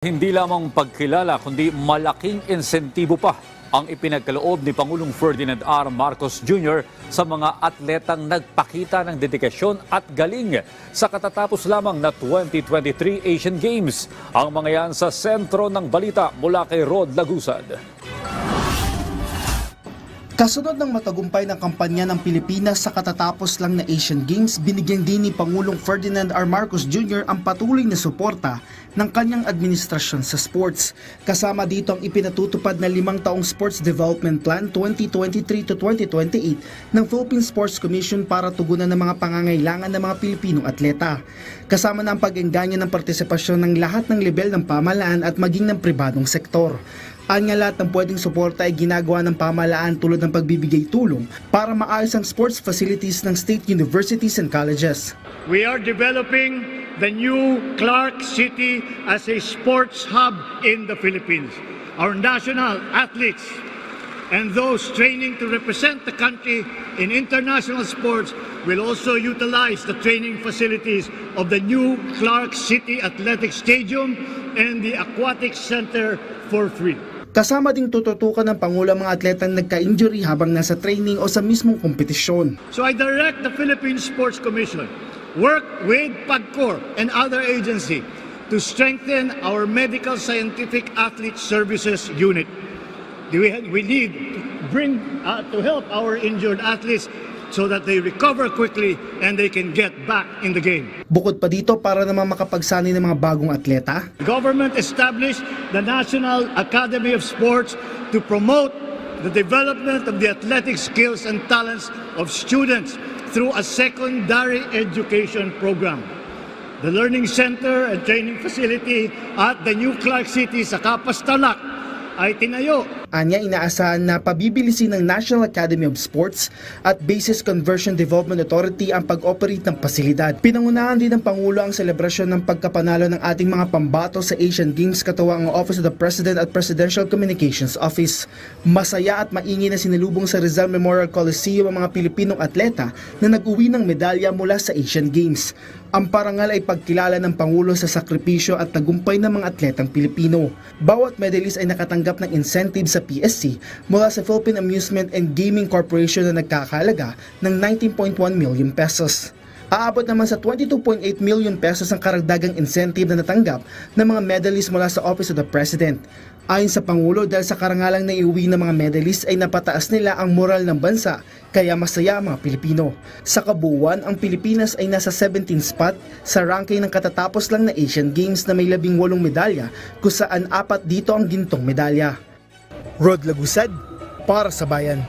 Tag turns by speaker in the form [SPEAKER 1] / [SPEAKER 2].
[SPEAKER 1] Hindi lamang pagkilala kundi malaking insentibo pa ang ipinagkaloob ni Pangulong Ferdinand R. Marcos Jr. sa mga atletang nagpakita ng dedikasyon at galing sa katatapos lamang na 2023 Asian Games. Ang mga yan sa sentro ng balita mula kay Rod Lagusad.
[SPEAKER 2] Kasunod ng matagumpay ng kampanya ng Pilipinas sa katatapos lang na Asian Games, binigyan din ni Pangulong Ferdinand R. Marcos Jr. ang patuloy na suporta ng kanyang administrasyon sa sports. Kasama dito ang ipinatutupad na 5 taong Sports Development Plan 2023 to 2028 ng Philippine Sports Commission para tugunan ng mga pangangailangan ng mga Pilipinong atleta. Kasama na ang pag-engganyo ng partisipasyon ng lahat ng level ng pamahalaan at maging ng pribadong sektor. Anya lahat ng pwedeng suporta ay ginagawa ng pamahalaan tulad ng pagbibigay tulong para maayos ang sports facilities ng state universities and colleges.
[SPEAKER 3] We are developing the new Clark City as a sports hub in the Philippines. Our national athletes and those training to represent the country in international sports will also utilize the training facilities of the new Clark City Athletic Stadium and the Aquatic Center for free.
[SPEAKER 2] Kasama ding tututukan ng Pangulo ang mga atletang nagka-injury habang nasa training o sa mismong kompetisyon.
[SPEAKER 3] So I direct the Philippine Sports Commission work with PAGCOR and other agency to strengthen our medical scientific athlete services unit. We need to bring to help our injured athletes so that they recover quickly and they can get back in the game.
[SPEAKER 2] Bukod pa dito, para naman makapagsanay ng mga bagong atleta,
[SPEAKER 3] The government established the National Academy of Sports to promote the development of the athletic skills and talents of students through a secondary education program. The Learning Center and Training Facility at the New Clark City sa Capas, Tarlac ay tinayo.
[SPEAKER 2] anya inaasahan na pabibilisin ng National Academy of Sports at Basis Conversion Development Authority ang pag-operate ng pasilidad. Pinangunahan din ng Pangulo ang selebrasyon ng pagkapanalo ng ating mga pambato sa Asian Games katuwang ang Office of the President at Presidential Communications Office. Masaya at maingay na sinalubong sa Rizal Memorial Coliseum ang mga Pilipinong atleta na nag-uwi ng medalya mula sa Asian Games. Ang parangal ay pagkilala ng Pangulo sa sakripisyo at tagumpay ng mga atletang Pilipino. Bawat medalist ay nakatanggap ng incentive sa PSC mula sa Philippine Amusement and Gaming Corporation na nagkakahalaga ng 19.1 million pesos. Aabot naman sa 22.8 million pesos ang karagdagang incentive na natanggap ng mga medalist mula sa Office of the President. Ayon sa Pangulo, dahil sa karangalang naiuwi ng mga medalist ay napataas nila ang moral ng bansa, kaya masaya ang mga Pilipino. Sa kabuuan, ang Pilipinas ay nasa 17th spot sa ranking ng katatapos lang na Asian Games na may 18 medalya, kung saan 4 dito ang gintong medalya. Rod Lagusad, para sa Bayan.